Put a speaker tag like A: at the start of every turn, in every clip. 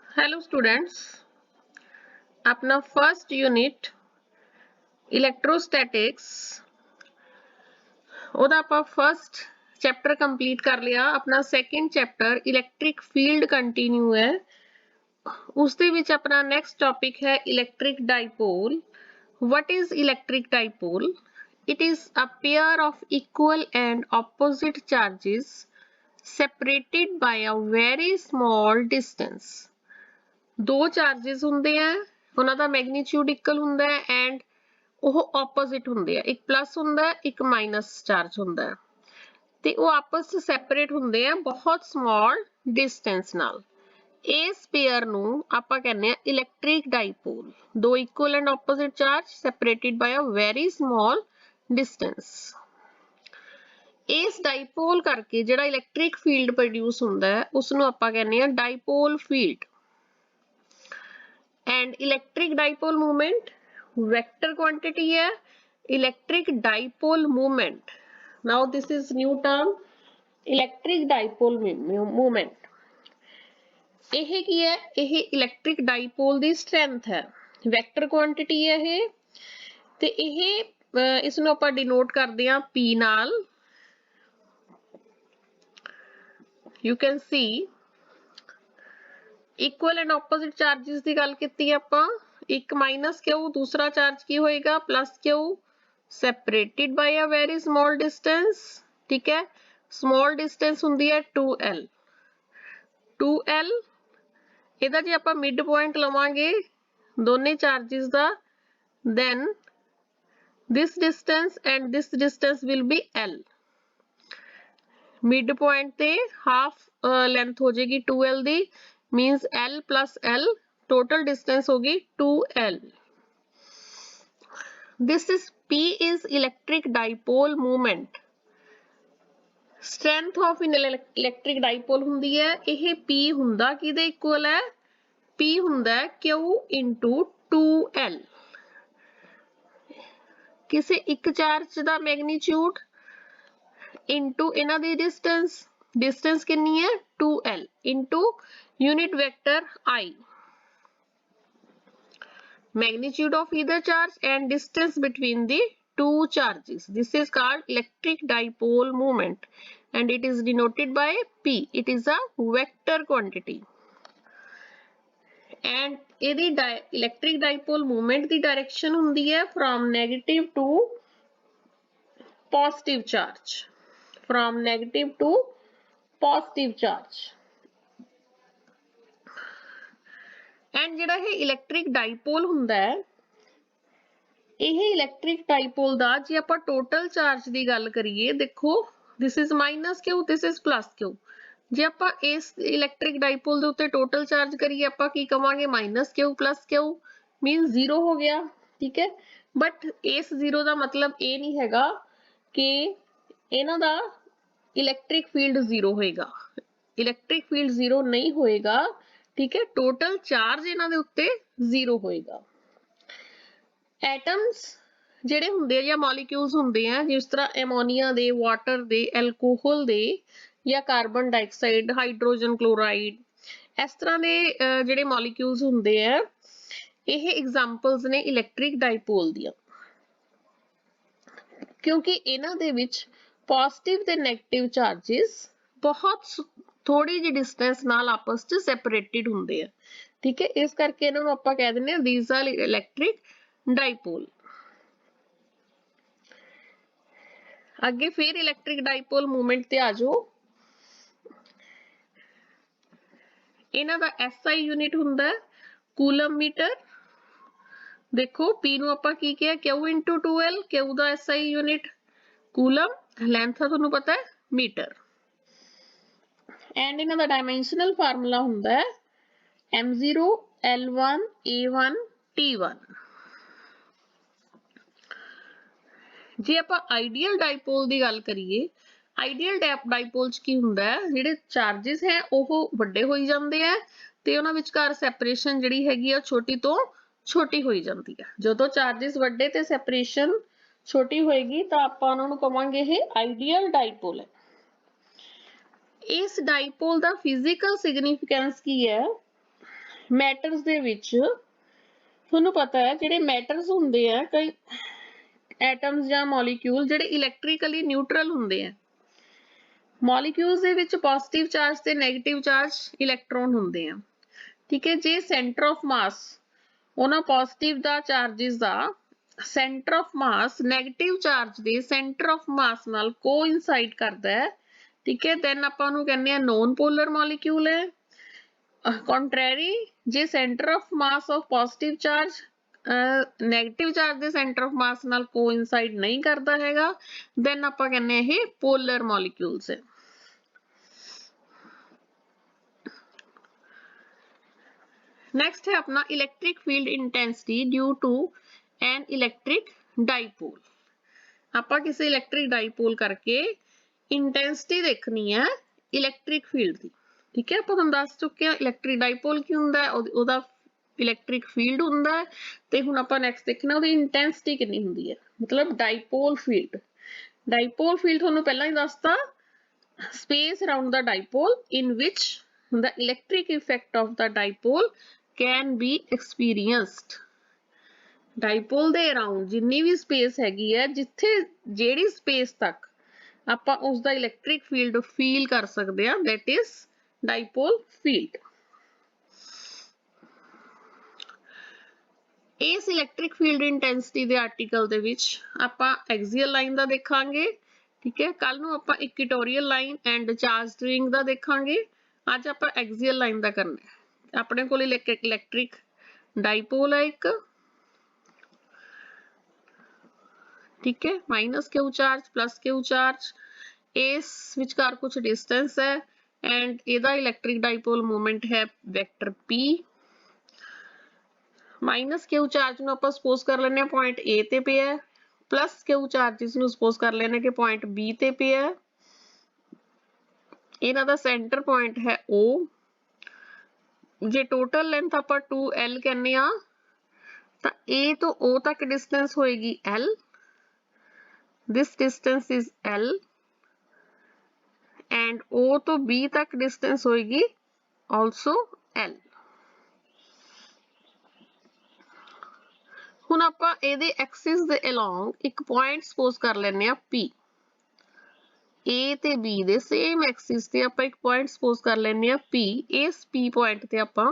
A: Hello students, अपना first unit electrostatics ਉਹਦਾ ਆਪਾਂ ਫਰਸਟ ਚੈप्टर कंप्लीट कर लिया। अपना second chapter electric field continue है। उसਦੇ ਵਿੱਚ अपना नेक्स्ट टॉपिक है electric dipole. What is electric dipole? It is a pair of equal and opposite charges separated by a very small distance। ਦੋ ਚਾਰजेस ਹੁੰਦੇ ਆ, ਉਹਨਾਂ ਦਾ ਮੈਗਨੀਟਿਊਡ ਇਕੁਅਲ ਹੁੰਦਾ ਹੈ ਐਂਡ ਉਹ ਆਪੋਜ਼ਿਟ ਹੁੰਦੇ ਆ। ਇੱਕ ਪਲੱਸ ਹੁੰਦਾ ਹੈ, ਇੱਕ ਮਾਈਨਸ ਚਾਰਜ ਹੁੰਦਾ ਹੈ ਤੇ ਉਹ ਆਪਸ ਵਿੱਚ ਸੈਪਰੇਟ ਹੁੰਦੇ ਆ ਬਹੁਤ ਸਮਾਲ ਡਿਸਟੈਂਸ ਨਾਲ। ਇਸ ਪੇਅਰ ਨੂੰ ਆਪਾਂ ਕਹਿੰਦੇ ਆ ਇਲੈਕਟ੍ਰਿਕ ਡਾਈਪੋਲ। ਦੋ equal and opposite charge separated by a very small distance. ਇਸ ਡਾਈਪੋਲ ਕਰਕੇ ਜਿਹੜਾ ਇਲੈਕਟ੍ਰਿਕ ਫੀਲਡ ਪ੍ਰੋਡਿਊਸ ਹੁੰਦਾ ਹੈ ਉਸ ਨੂੰ ਆਪਾਂ ਕਹਿੰਦੇ ਆ ਡਾਈਪੋਲ field. And electric dipole moment vector quantity है electric dipole moment। Now this is new term electric dipole moment। ਇਹ ਕੀ ਹੈ? ਇਹ electric dipole ਦੀ strength ਹੈ, vector quantity ਹੈ ਇਹ ਤੇ ਇਹ ਇਸ ਨੂੰ ਆਪਾਂ denote ਕਰਦੇ ਹਾਂ P ਨਾਲ। You can see equal and opposite charges की गल की आपां। एक माइनस क्यू, दूसरा चार्ज की होएगा plus Q, separated by a very small distance. ठीक है, स्मॉल डिस्टेंस हुंदी है 2L। 2L ਇਹਦਾ ਜੇ ਆਪਾਂ ਮਿਡ ਪੁਆਇੰਟ ਲਵਾਂਗੇ ਦੋਨੇ charges the, then this distance and this distance will be L। Mid point ते हाफ लेंथ हो जाएगी 2L दी, means L plus L, total distance होगी 2L। This is P is electric dipole moment। Strength of an electric dipole ਹੁੰਦੀ ਹੈ ਇਹ P ਹੁੰਦਾ ਕਿਹਦੇ equal ਹੈ? P ਹੁੰਦਾ Q into 2L। ਕਿਸੇ ਇੱਕ ਚਾਰਜ ਦਾ ਮੈਗਨੀਟਿਊਡ into ਇਹਨਾਂ ਦੀ distance। distance ਕਿੰਨੀ ਹੈ? 2L into unit vector I। Magnitude of either charge and distance between the two charges। This is called electric dipole moment and it is denoted by P। It is a vector quantity। And ਇਹਦੀ electric dipole moment ਦੀ direction ਹੁੰਦੀ ਹੈ from negative to positive charge। From negative to positive charge। And ਜਿਹੜਾ ਇਹ electric ਡਾਈਪੋਲ ਹੁੰਦਾ ਹੈ, ਇਹ electric ਡਾਈਪੋਲ ਦਾ ਜੇ ਆਪਾਂ ਟੋਟਲ ਚਾਰਜ ਦੀ ਗੱਲ ਕਰੀਏ, ਦੇਖੋ this is minus q, this is plus q। ਜੇ ਆਪਾਂ ਇਸ ਇਲੈਕਟ੍ਰਿਕ ਡਾਈਪੋਲ ਦੇ ਉੱਤੇ ਟੋਟਲ ਚਾਰਜ ਕਰੀਏ ਆਪਾਂ ਕੀ ਕਵਾਂਗੇ? minus q plus q means 0 ਹੋ ਗਿਆ। ਠੀਕ ਹੈ, ਬਟ ਇਸ 0 ਦਾ ਮਤਲਬ ਇਹ ਨਹੀਂ ਹੈਗਾ ਕਿ ਇਹਨਾਂ ਦਾ ਇਲੈਕਟ੍ਰਿਕ ਫੀਲਡ 0 ਹੋਏਗਾ। ਇਲੈਕਟ੍ਰਿਕ ਫੀਲਡ 0 ਨਹੀਂ ਹੋਏਗਾ। ठीक है, टोटल चार्ज इन्हां दे उत्ते 0 होएगा। एटम्स ਜਿਹੜੇ ਹੁੰਦੇ ਆ ਜਾਂ ਮੋਲੀਕਿਊਲਸ ਹੁੰਦੇ ਆ, ਜਿਸ ਤਰ੍ਹਾਂ ਐਮੋਨੀਆ ਦੇ, ਵਾਟਰ ਦੇ, ਐਲਕੋਹਲ ਦੇ ਜਾਂ ਕਾਰਬਨ ਡਾਈਆਕਸਾਈਡ, ਹਾਈਡਰੋਜਨ ਕਲੋਰਾਈਡ, ਇਸ ਤਰ੍ਹਾਂ ਦੇ ਜਿਹੜੇ ਮੋਲੀਕਿਊਲਸ ਹੁੰਦੇ ਆ, ਇਹ ਐਗਜ਼ਾਮਪਲਸ ਨੇ ਇਲੈਕਟ੍ਰਿਕ ਡਾਈਪੋਲ ਦੀਆਂ। ਕਿਉਂਕਿ ਇਹਨਾਂ ਦੇ ਵਿੱਚ ਪੋਜ਼ਿਟਿਵ ਤੇ ਨੈਗੇਟਿਵ ਚਾਰजेस ਬਹੁਤ थोड़ी जी डिस्टेंस नाल आपस च सैपरेटेड हुंदे आ। ठीक है, इस करके इन्हां नूं आपां कह दिंदे आ these are इलैक्ट्रिक डाइपोल। अगे फिर इलैक्ट्रिक डाइपोल मूवमेंट ते आ जाओ। इन्हां दा SI यूनिट हुंदा है कूलम मीटर। देखो P नूं आपां की किया Q into 2L। Q दा SI यूनिट कूलम, लेंथ तुहानूं पता है मीटर। एंड इन्हां दा डायमेंशनल फार्मूला हुंदा है M0 L1 A1 T1। जे आपां आइडियल डाइपोल दी गल करिए, आइडियल डाइपोल च की हुंदा है, जिहड़े चार्जेस है ओह वड्डे होई जांदे आ ते उहनां विचकार सैपरेशन जिहड़ी हैगी आ छोटी तो छोटी होई जांदी है। जदों चार्जेस वड्डे ते सैपरेशन छोटी होएगी तां आपां उहनां नूं कहांगे इह आइडियल डाइपोल है। इस डाइपोल का फिजिकल सिग्निफिकेंस की है? ਮੈਟਰਸ ਦੇ ਵਿੱਚ ਤੁਹਾਨੂੰ ਪਤਾ ਹੈ ਜਿਹੜੇ ਮੈਟਰਸ ਹੁੰਦੇ ਆ ਕਈ ਐਟਮਸ ਜਾਂ ਮੋਲੀਕਿਊਲ ਜਿਹੜੇ ਇਲੈਕਟ੍ਰੀਕਲੀ ਨਿਊਟਰਲ ਹੁੰਦੇ ਆ। ਮੋਲੀਕਿਊਲਸ ਦੇ ਵਿੱਚ ਪੋਜ਼ਿਟਿਵ ਚਾਰਜ ਤੇ ਨੈਗੇਟਿਵ ਚਾਰਜ ਇਲੈਕਟ੍ਰੋਨ ਹੁੰਦੇ ਆ। ਠੀਕ ਹੈ, ਜੇ ਸੈਂਟਰ ਆਫ ਮਾਸ ਉਹਨਾਂ positive the charges the centre of mass negative charge ਦੇ ਸੈਂਟਰ ਆਫ ਮਾਸ ਨਾਲ ਕੋਇਨਸਾਈਡ ਕਰਦਾ ਹੈ, ਠੀਕ ਹੈ, ਦੈਨ ਆਪਾਂ ਉਹਨੂੰ ਕਹਿੰਦੇ ਆ ਨੋਨ ਪੋਲਰ ਮੋਲੀਕਿਊਲ ਹੈ। ਕੰਟਰੈਰੀ, ਜੇ centre of mass of positive charge negative charge ਦੇ ਸੈਂਟਰ ਆਫ ਮਾਸ ਨਾਲ ਕੋਇਨਸਾਈਡ ਨਹੀਂ ਕਰਦਾ ਹੈਗਾ, ਦੈਨ ਆਪਾਂ ਕਹਿੰਦੇ ਆ ਇਹ ਪੋਲਰ ਮੋਲੀਕਿਊਲਸ ਹੈ। नेक्स्ट है अपना electric field intensity due to an electric dipole. ਆਪਾਂ ਕਿਸੇ ਇਲੈਕਟ੍ਰਿਕ ਡਾਈਪੋਲ ਕਰਕੇ ਇੰਟੈਂਸਿਟੀ ਦੇਖਣੀ ਹੈ ਇਲੈਕਟ੍ਰਿਕ ਫੀਲਡ ਦੀ। ਠੀਕ ਹੈ, ਆਪਾਂ ਤੁਹਾਨੂੰ ਦੱਸ ਚੁੱਕੇ ਹਾਂ ਇਲੈਕਟ੍ਰਿਕ ਡਾਈਪੋਲ ਕੀ ਹੁੰਦਾ ਹੈ, ਉਹਦਾ ਇਲੈਕਟ੍ਰਿਕ ਫੀਲਡ ਹੁੰਦਾ ਹੈ, ਤੇ ਹੁਣ ਆਪਾਂ ਨੈਕਸਟ ਦੇਖਣਾ ਉਹਦੀ ਇੰਟੈਂਸਿਟੀ ਕਿੰਨੀ ਹੁੰਦੀ ਹੈ, ਮਤਲਬ ਡਾਈਪੋਲ ਫੀਲਡ। ਡਾਈਪੋਲ ਫੀਲਡ ਤੁਹਾਨੂੰ ਪਹਿਲਾਂ ਹੀ ਦੱਸਤਾ, space around the dipole in which the electric effect of the dipole can be experienced। ਡਾਈਪੋਲ ਦੇ ਅਰਾਊਂਡ ਜਿੰਨੀ ਵੀ ਸਪੇਸ ਹੈਗੀ ਹੈ, ਜਿੱਥੇ ਜਿਹੜੀ ਸਪੇਸ ਤੱਕ ਆਪਾਂ ਉਸ ਦਾ ਇਲੈਕਟ੍ਰਿਕ ਫੀਲਡ ਫੀਲ ਕਰ ਸਕਦੇ ਹਾਂ, that is ਡਾਈਪੋਲ ਫੀਲਡ। ਇਸ ਇਲੈਕਟ੍ਰਿਕ ਫੀਲਡ ਇੰਟੈਂਸਿਟੀ ਦੇ ਆਰਟੀਕਲ ਦੇ ਵਿੱਚ ਆਪਾਂ ਐਕਸੀਅਲ ਲਾਈਨ ਦਾ ਦੇਖਾਂਗੇ। ਠੀਕ ਹੈ, ਕੱਲ ਨੂੰ ਆਪਾਂ ਇਕੁਟੋਰੀਅਲ ਲਾਈਨ ਐਂਡ ਚਾਰਜ ਰਿੰਗ ਦਾ ਦੇਖਾਂਗੇ। ਅੱਜ ਆਪਾਂ ਐਕਸੀਅਲ ਲਾਈਨ ਦਾ ਕਰਨਾ ਹੈ। ਆਪਣੇ ਕੋਲ ਇਲੈਕਟ੍ਰਿਕ ਡਾਈਪੋਲ ਹੈ ਇੱਕ, ठीक है, minus Q charge plus Q charge, इस विचकार कुछ डिस्टेंस है एंड ਇਹਦਾ इलेक्ट्रिक डाइपोल मोमेंट है vector P। Minus Q charge ਨੂੰ ਆਪਾਂ ਸਪੋਜ਼ ਕਰ ਲੈਨੇ ਆ ਪੁਆਇੰਟ A ਤੇ ਪਿਆ ਹੈ, ਪਲੱਸ क्यू ਚਾਰजेस ਨੂੰ ਸਪੋਜ਼ ਕਰ ਲੈਨੇ ਕਿ ਪੁਆਇੰਟ B ਤੇ ਪਿਆ ਹੈ। ਇਹਨਾਂ ਦਾ ਸੈਂਟਰ ਪੁਆਇੰਟ ਹੈ O। ਜੇ ਟੋਟਲ ਲੈਂਥ ਆਪਾਂ 2L ਕਹਿੰਨੇ ਆ ਤਾਂ A ਤੋਂ O ਤੱਕ ਡਿਸਟੈਂਸ ਹੋਏਗੀ L। This distance is L and O to B तक distance होएगी also L। ਹੁਣ ਆਪਾਂ ਇਹਦੇ axis ਦੇ along ਇੱਕ point suppose ਕਰ ਲੈਨੇ ਆ P। A ਤੇ B ਦੇ same axis ਤੇ ਆਪਾਂ ਇੱਕ point suppose ਕਰ ਲੈਨੇ ਆ P। ਇਸ P point ਤੇ ਆਪਾਂ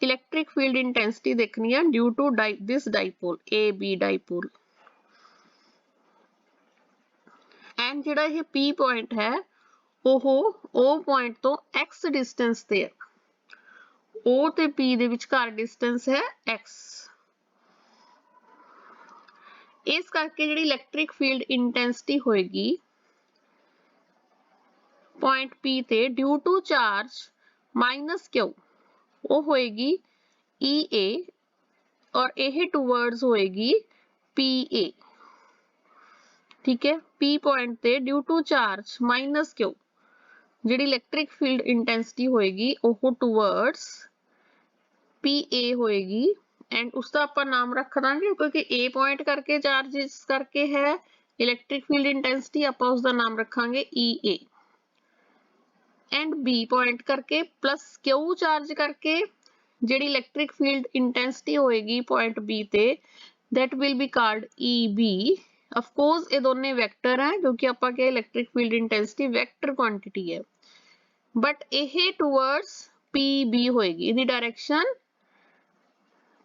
A: electric field intensity ਦੇਖਣੀ ਆ due to this dipole AB dipole। And ਜਿਹੜਾ ਇਹ P ਪੁਆਇੰਟ ਹੈ ਉਹ O ਪੁਆਇੰਟ ਤੋਂ x ਡਿਸਟੈਂਸ ਤੇ ਹੈ। O ਤੇ P ਦੇ ਵਿਚਕਾਰ ਡਿਸਟੈਂਸ ਹੈ x। ਇਸ ਕਰਕੇ ਜਿਹੜੀ ਇਲੈਕਟ੍ਰਿਕ ਫੀਲਡ ਇੰਟੈਂਸਿਟੀ ਹੋਏਗੀ ਪੁਆਇੰਟ P ਤੇ due to charge minus Q, ਉਹ ਹੋਏਗੀ EA ਔਰ ਇਹ ਟੂਵਰਡਸ ਹੋਏਗੀ PA। ठीक है, P पॉइंट ते due to charge minus Q ਜਿਹੜੀ ਇਲੈਕਟ੍ਰਿਕ ਫੀਲਡ ਇੰਟੈਂਸਿਟੀ ਹੋਏਗੀ ਉਹ ਟੂਵਰਡਸ PA ਹੋਏਗੀ ਐਂਡ ਉਸ ਦਾ ਆਪਾਂ ਨਾਮ ਰੱਖ ਦਾਂਗੇ ਕਿਉਂਕਿ A ਪੁਆਇੰਟ ਕਰਕੇ ਚਾਰजेस ਕਰਕੇ ਹੈ ਇਲੈਕਟ੍ਰਿਕ ਫੀਲਡ ਇੰਟੈਂਸਿਟੀ, ਆਪਾਂ ਉਸ ਦਾ ਨਾਮ ਰੱਖਾਂਗੇ EA। ਐਂਡ B ਪੁਆਇੰਟ ਕਰਕੇ ਪਲੱਸ Q ਚਾਰਜ ਕਰਕੇ ਜਿਹੜੀ ਇਲੈਕਟ੍ਰਿਕ ਫੀਲਡ ਇੰਟੈਂਸਿਟੀ ਹੋਏਗੀ ਪੁਆਇੰਟ B ਤੇ that will be called EB। Of course ये दोनों वेक्टर है क्योंकि ਆਪਾਂ के electric field intensity vector quantity है, बट ਇਹ टूवर्ड्स PB होएगी, ਇਹਦੀ डायरेक्शन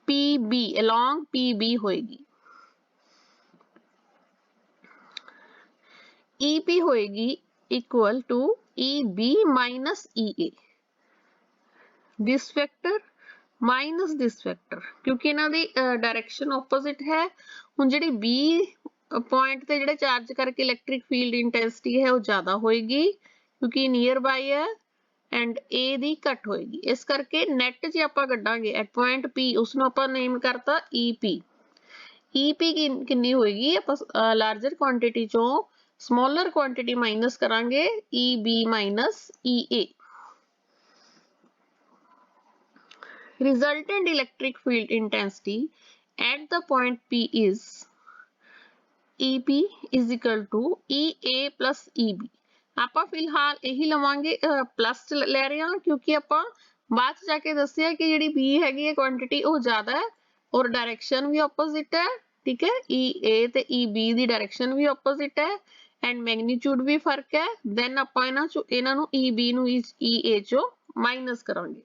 A: PB along PB होएगी। EP होएगी equal to EB minus EA, this vector minus this vector, क्योंकि ਇਹਨਾਂ ਦੀ डायरेक्शन ऑपोजिट है। ਹੁਣ ਜਿਹੜੀ B पॉइंट ਤੇ ਜਿਹੜੇ ਚਾਰਜ ਕਰਕੇ ਇਲੈਕਟ੍ਰਿਕ ਫੀਲਡ ਇੰਟੈਂਸਿਟੀ ਹੈ ਉਹ ਜ਼ਿਆਦਾ ਹੋਏਗੀ ਕਿਉਂਕਿ ਨੀਅਰ ਬਾਈ ਹੈ ਐਂਡ A ਦੀ ਘੱਟ ਹੋਏਗੀ। ਇਸ ਕਰਕੇ ਨੈਟ ਜੇ ਆਪਾਂ ਕੱਢਾਂਗੇ ਐਟ ਪੁਆਇੰਟ P ਉਸ ਨੂੰ ਆਪਾਂ ਨੇਮ ਕਰਤਾ EP। EP ਕਿੰਨੀ ਹੋਏਗੀ, ਆਪਾਂ ਲਾਰਜਰ ਕੁਆਂਟੀਟੀ ਚੋਂ ਸਮਾਲਰ ਕੁਆਂਟੀਟੀ ਮਾਈਨਸ ਕਰਾਂਗੇ EB minus EA। Resultant electric field intensity at the point P is EP is equal to EA plus EB। ਆਪਾਂ ਫਿਲਹਾਲ ਇਹੀ ਲਵਾਂਗੇ ਪਲੱਸ ਲੈ ਰਹੇ ਹਾਂ ਕਿਉਂਕਿ ਆਪਾਂ बाद च जाके दसिया कि जिहड़ी बी हैगी है क्वांटिटी वो ज्यादा है और डायरेक्शन भी ऑपोजिट है, ठीक है। ई ए ते ई बी दी डायरेक्शन भी ऑपोजिट है एंड मैग्नीट्यूड भी फर्क है। देन आपां इन्हां नूं ई बी नूं ई ए चों माइनस करांगे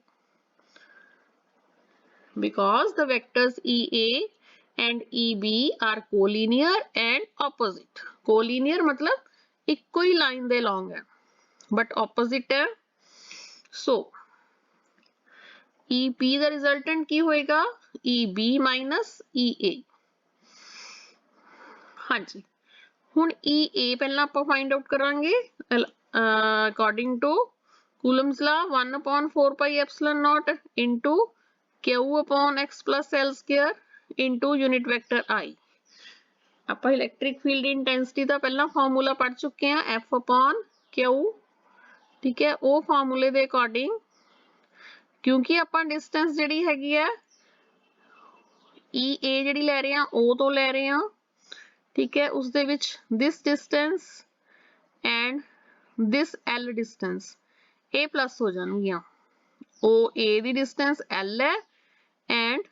A: because the vectors EA and EB are collinear and opposite. Collinear मतलब इक्को ही लाइन दे लॉन्ग है but opposite है। So EP ਦਾ ਰਿਜ਼ਲਟੈਂਟ ਕੀ ਹੋਏਗਾ EB minus EA। ਹਾਂਜੀ ਹੁਣ EA ਪਹਿਲਾਂ ਆਪਾਂ ਫਾਈਂਡ ਆਊਟ ਕਰਾਂਗੇ ਅਕੋਰਡਿੰਗ ਟੂ ਕੂਲਮਸ ਲਾ 1/4 pi epsilon naught into Q upon x plus L square into unit vector I। ਆਪਾਂ ਇਲੈਕਟ੍ਰਿਕ ਫੀਲਡ ਇੰਟੈਂਸਿਟੀ ਦਾ ਪਹਿਲਾਂ ਫਾਰਮੂਲਾ ਪੜ ਚੁੱਕੇ ਹਾਂ F upon Q, ਠੀਕ ਹੈ। ਉਹ ਫਾਰਮੂਲੇ ਦੇ ਅਕੋਰਡਿੰਗ ਕਿਉਂਕਿ ਆਪਾਂ ਡਿਸਟੈਂਸ ਜਿਹੜੀ ਹੈਗੀ ਹੈ EA ਜਿਹੜੀ ਲੈ ਰਹੇ ਹਾਂ O ਤੋਂ ਲੈ ਰਹੇ ਹਾਂ, ਠੀਕ ਹੈ। ਉਸ ਦੇ ਵਿੱਚ this distance and this L distance ਇਹ ਪਲੱਸ ਹੋ ਜਾਣਗੀਆਂ। OA ਦੀ ਡਿਸਟੈਂਸ L ਹੈ and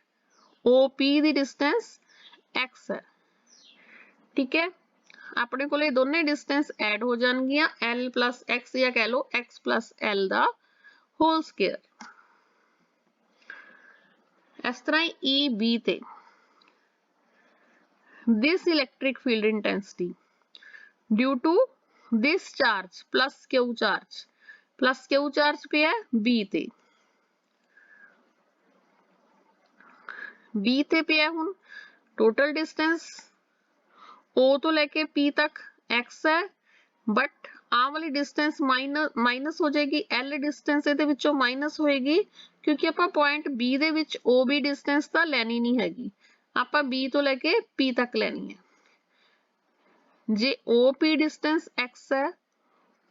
A: OP the distance X है, ठीक है। अपने को दोनों डिस्टेंस ऐड हो जाएंगियां L प्लस X या कह लो X प्लस L दा होल स्क्वायर। इस तरह EB ते this electric field intensity due to this charge plus Q charge पे है B ते B ਤੇ ਪਿਆ ਹੁਣ ਟੋਟਲ ਡਿਸਟੈਂਸ O ਤੋਂ ਲੈ ਕੇ P ਤੱਕ X ਹੈ ਬਟ ਆਹ ਵਾਲੀ ਡਿਸਟੈਂਸ ਮਾਈਨਸ ਹੋ ਜਾਏਗੀ L ਡਿਸਟੈਂਸ ਇਹਦੇ ਵਿੱਚੋਂ ਮਾਈਨਸ ਹੋਏਗੀ ਕਿਉਂਕਿ ਆਪਾਂ ਪੁਆਇੰਟ B ਦੇ ਵਿੱਚ OB ਡਿਸਟੈਂਸ ਤਾਂ ਲੈਣੀ ਨਹੀਂ ਹੈਗੀ, ਆਪਾਂ B ਤੋਂ ਲੈ ਕੇ P ਤੱਕ ਲੈਣੀ ਹੈ। ਜੇ OP ਡਿਸਟੈਂਸ X ਹੈ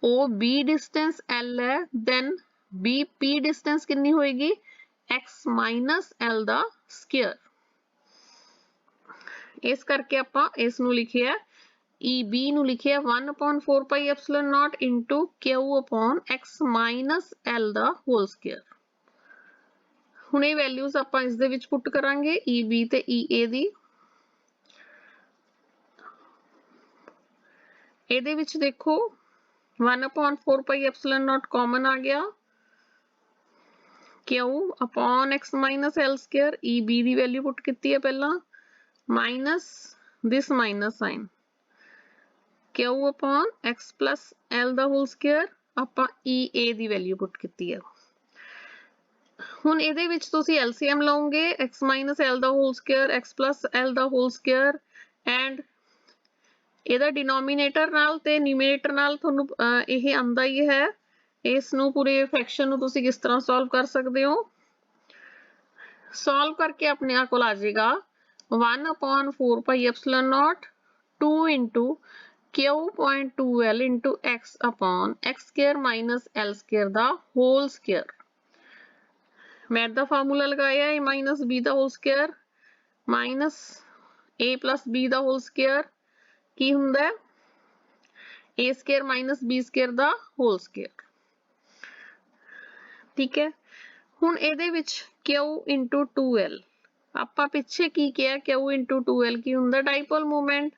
A: OB ਡਿਸਟੈਂਸ L ਹੈ ਦੈਨ BP ਡਿਸਟੈਂਸ ਕਿੰਨੀ ਹੋਏਗੀ X minus L ਦਾ ਸਕੁਅਰ। ਇਸ ਕਰਕੇ ਆਪਾਂ ਇਸ ਨੂੰ ਲਿਖਿਆ EB ਨੂੰ ਲਿਖਿਆ 1/4 pi epsilon naught into Q upon X minus L ਦਾ ਹੋਲ ਸਕੁਅਰ। ਹੁਣ ਇਹ ਵੈਲਿਊਜ਼ ਆਪਾਂ ਇਸ ਦੇ ਵਿੱਚ ਪੁੱਟ ਕਰਾਂਗੇ EB ਤੇ EA ਦੀ। ਇਹਦੇ ਵਿੱਚ ਦੇਖੋ 1/4 pi epsilon naught ਕਾਮਨ ਆ ਗਿਆ Q upon X minus L square EB ਦੀ ਵੈਲਿਊ ਪੁੱਟ ਕੀਤੀ ਹੈ ਪਹਿਲਾਂ minus this minus sign Q upon X plus L the whole square ਆਪਾਂ EA ਦੀ ਵੈਲਿਊ ਪੁੱਟ ਕੀਤੀ ਹੈ। ਹੁਣ ਇਹਦੇ ਵਿੱਚ ਤੁਸੀਂ LCM ਲਓਗੇ X minus L the whole square X plus L the whole square and ਇਹਦਾ ਡਿਨੋਮੀਨੇਟਰ ਨਾਲ ਤੇ ਨਿਊਮਰੇਟਰ ਨਾਲ ਤੁਹਾਨੂੰ ਇਹ ਆਂਦਾ ਹੀ ਹੈ। ਇਸ ਨੂੰ ਪੂਰੇ ਫ੍ਰੈਕਸ਼ਨ ਨੂੰ ਤੁਸੀਂ ਕਿਸ ਤਰ੍ਹਾਂ ਸੋਲਵ ਕਰ ਸਕਦੇ ਹੋ ਸੋਲਵ ਕਰਕੇ ਆਪਣੇ ਕੋਲ ਆ ਜਾਏਗਾ 1/4 pi epsilon naught 2 into Q.2L into X upon X square minus L square ਦਾ whole square। ਮੈਥ ਦਾ ਫਾਰਮੂਲਾ ਲਗਾਇਆ A minus B the whole square minus A plus B the whole square ਕੀ ਹੁੰਦਾ A square minus B square the whole square, ठीक है। ਹੁਣ ਇਹਦੇ ਵਿੱਚ Q into 2L ਆਪਾਂ ਪਿੱਛੇ ਕੀ ਕਿਹਾ Q into 2L ਕੀ ਹੁੰਦਾ ਡਾਈਪੋਲ ਮੂਵਮੈਂਟ,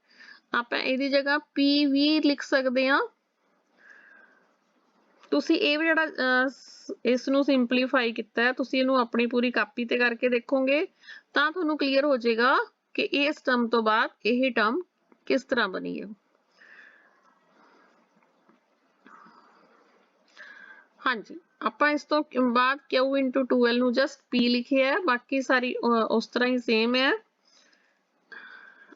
A: ਆਪਾਂ ਇਹਦੀ ਜਗ੍ਹਾ P ਵੀ ਲਿਖ ਸਕਦੇ ਹਾਂ। ਤੁਸੀਂ ਇਹ ਜਿਹੜਾ ਇਸ ਨੂੰ ਸਿੰਪਲੀਫਾਈ ਕੀਤਾ ਹੈ ਤੁਸੀਂ ਇਹਨੂੰ ਆਪਣੀ ਪੂਰੀ ਕਾਪੀ ਤੇ ਕਰਕੇ ਦੇਖੋਗੇ ਤਾਂ ਤੁਹਾਨੂੰ ਕਲੀਅਰ ਹੋ ਜਾਏਗਾ ਕਿ ਇਸ ਟਰਮ ਤੋਂ ਬਾਅਦ ਇਹ ਟਰਮ ਕਿਸ ਤਰ੍ਹਾਂ ਬਣੀ ਹੈ। ਹਾਂਜੀ ਆਪਾਂ ਇਸ ਤੋਂ ਬਾਅਦ Q into 2L ਨੂੰ ਜਸਟ P ਲਿਖਿਆ ਹੈ ਬਾਕੀ ਸਾਰੀ ਉਸ ਤਰ੍ਹਾਂ ਹੀ ਸੇਮ ਹੈ।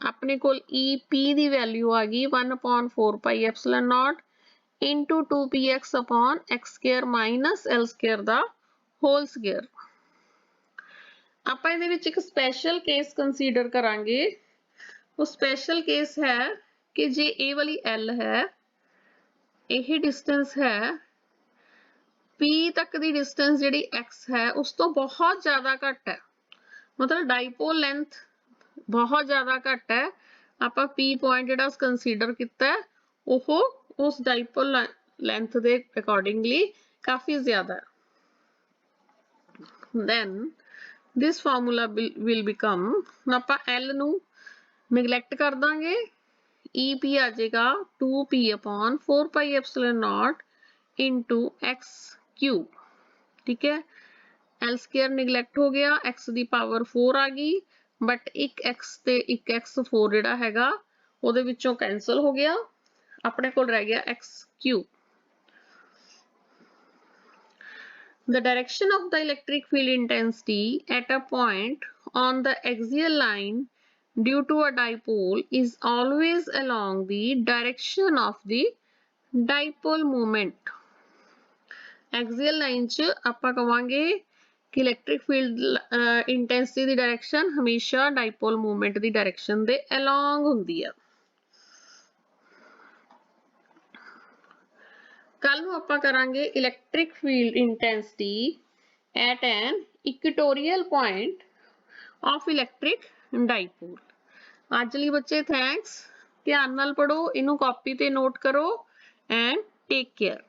A: ਆਪਣੇ ਕੋਲ EP ਦੀ ਵੈਲਿਊ ਆ ਗਈ 1/4 pi epsilon naught into 2px upon x square minus L square ਦਾ whole square। ਆਪਾਂ ਇਹਦੇ ਵਿੱਚ ਇੱਕ ਸਪੈਸ਼ਲ ਕੇਸ ਕੰਸੀਡਰ ਕਰਾਂਗੇ। ਉਹ ਸਪੈਸ਼ਲ ਕੇਸ ਹੈ ਕਿ ਜੇ ਇਹ ਵਾਲੀ L ਹੈ ਇਹ ਡਿਸਟੈਂਸ ਹੈ P ਤੱਕ ਦੀ ਡਿਸਟੈਂਸ ਜਿਹੜੀ X ਹੈ ਉਸ ਤੋਂ ਬਹੁਤ ਜ਼ਿਆਦਾ ਘੱਟ ਹੈ ਮਤਲਬ ਡਾਈਪੋਲ ਲੈਂਥ ਬਹੁਤ ਜ਼ਿਆਦਾ ਘੱਟ ਹੈ ਆਪਾਂ P ਪੁਆਇੰਟ ਜਿਹੜਾ ਕੰਸੀਡਰ ਕੀਤਾ ਉਹ ਉਸ ਡਾਈਪੋਲ ਲੈਂਥ ਦੇ ਅਕੋਰਡਿੰਗਲੀ ਕਾਫੀ ਜ਼ਿਆਦਾ ਹੈ। then this formula will become, ਹੁਣ ਆਪਾਂ L ਨੂੰ neglect कर दांगे, EP आ जाएगा 2p upon 4 pi epsilon naught into x cube, ठीक है। L square neglect हो गया, x ਦੀ power 4 आ गई, but एक x ਤੇ ਇੱਕ x 4 ਜਿਹੜਾ ਹੈਗਾ ਉਹਦੇ ਵਿੱਚੋਂ cancel ਹੋ ਗਿਆ, ਆਪਣੇ ਕੋਲ ਰਹਿ ਗਿਆ x cube। The direction of the electric field intensity at a point on the axial line due to a dipole is always along the direction of the dipole moment। Axial line च ਆਪਾਂ ਕਵਾਂਗੇ कि electric field intensity ਦੀ direction ਹਮੇਸ਼ਾ dipole moment ਦੀ direction ਦੇ along ਹੁੰਦੀ ਹੈ। ਕੱਲ ਨੂੰ ਆਪਾਂ ਕਰਾਂਗੇ electric field intensity at an equatorial point of electric dipole. ਅੱਜ ਲਈ ਬੱਚੇ ਥੈਂਕਸ, ਧਿਆਨ ਨਾਲ ਪੜੋ, ਇਹਨੂੰ ਕਾਪੀ ਤੇ ਨੋਟ ਕਰੋ ਐਂਡ ਟੇਕ ਕੇਅਰ।